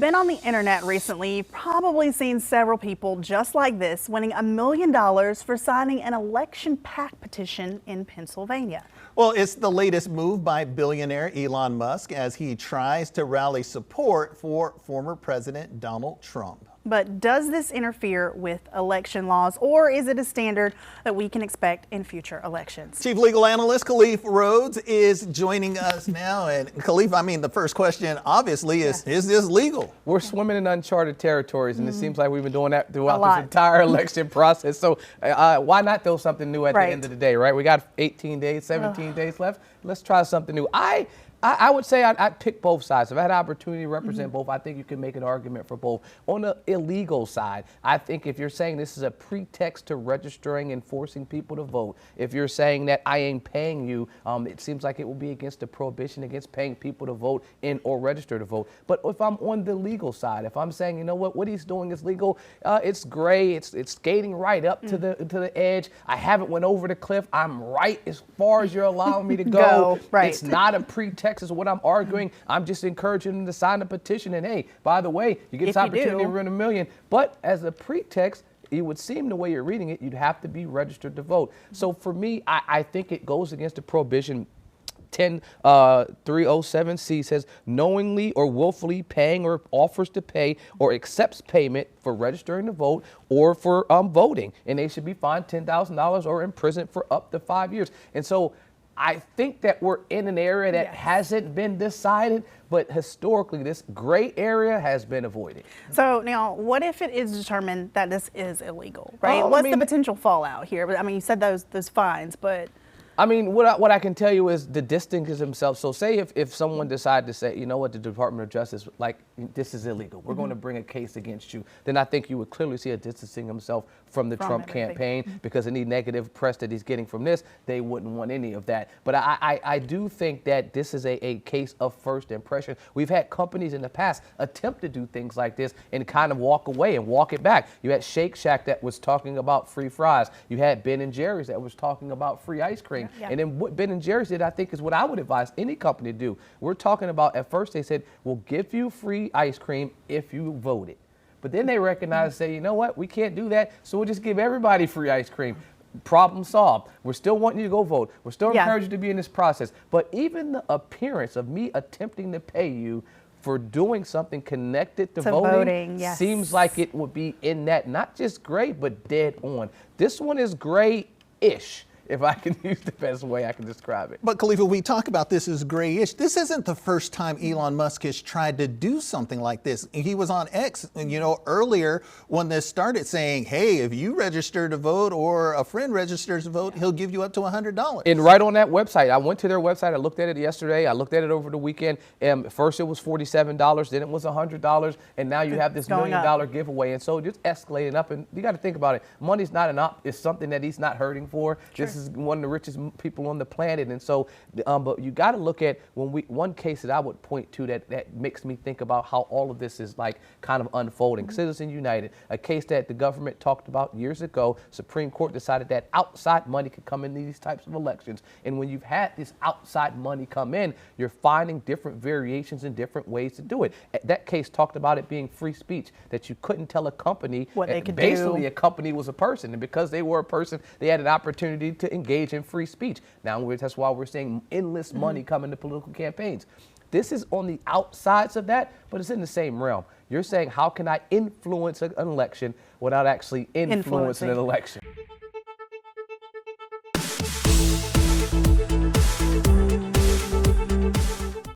you've been on the internet recently, you've probably seen several people just like this winning $1 million for signing an election PAC petition in Pennsylvania. Well, it's the latest move by billionaire Elon Musk as he tries to rally support for former President Donald Trump. But does this interfere with election laws, or is it a standard that we can expect in future elections? Chief Legal Analyst Khalif Rhodes is joining us now. And Khalif, I mean, the first question obviously is this legal? We're swimming in uncharted territories, and it seems like we've been doing that throughout this entire election process. So why not throw something new at the end of the day, right? We got 18 days, 17 days left. Let's try something new. I would say I'd pick both sides. If I had an opportunity to represent both, I think you can make an argument for both. On the illegal side, I think if you're saying this is a pretext to registering and forcing people to vote, if you're saying that I ain't paying you, it seems like it will be against the prohibition against paying people to vote in or register to vote. But if I'm on the legal side, if I'm saying, you know what he's doing is legal, it's gray, it's skating right up to the edge. I haven't went over the cliff. I'm right as far as you're allowing me to go. It's not a pretext. Is what I'm arguing. I'm just encouraging them to sign a petition. And hey, by the way, you get this opportunity to win $1 million. But as a pretext, it would seem the way you're reading it, you'd have to be registered to vote. So for me, I think it goes against the prohibition. 10307C says knowingly or willfully paying or offers to pay or accepts payment for registering to vote or for voting. And they should be fined $10,000 or imprisoned for up to 5 years. And so I think that we're in an area that hasn't been decided, but historically this gray area has been avoided. So now, what if it is determined that this is illegal, right? What's the potential fallout here? I mean, you said those fines, but I mean, what I can tell you is the distance himself. So say if someone decided to say, you know what, the Department of Justice, like, this is illegal, we're going to bring a case against you, then I think you would clearly see a distancing himself from the Trump campaign because any negative press that he's getting from this, they wouldn't want any of that. But I do think that this is a case of first impression. We've had companies in the past attempt to do things like this and kind of walk away and walk it back. You had Shake Shack that was talking about free fries. You had Ben & Jerry's that was talking about free ice cream. And then what Ben & Jerry's did, I think, is what I would advise any company to do. We're talking about, at first they said, we'll give you free ice cream if you voted. But then they recognized and say, you know what, we can't do that, so we'll just give everybody free ice cream. Problem solved. We're still wanting you to go vote. We're still encouraging you to be in this process. But even the appearance of me attempting to pay you for doing something connected to voting seems like it would be in that, not just gray, but dead on. This one is gray-ish, if I can use the best way I can describe it. But Khalifa, we talk about this as grayish. This isn't the first time Elon Musk has tried to do something like this. He was on X, earlier when this started saying, hey, if you register to vote or a friend registers to vote, he'll give you up to $100. And right on that website, I went to their website, I looked at it yesterday, I looked at it over the weekend. First it was $47, then it was $100, and now you have this $1 million giveaway. And so just escalating up, and you got to think about it. Money's not it's something that he's not hurting for. This is one of the richest people on the planet, and so but you got to look at one case that I would point to that makes me think about how all of this is like kind of unfolding. Citizens United, a case that the government talked about years ago. Supreme Court decided that outside money could come in these types of elections, and when you've had this outside money come in, you're finding different variations and different ways to do it. That case talked about it being free speech, that you couldn't tell a company what they could basically do. A company was a person, and because they were a person, they had an opportunity to engage in free speech. Now that's why we're seeing endless money coming to political campaigns. This is on the outsides of that, but it's in the same realm. You're saying, how can I influence an election without actually influencing an election?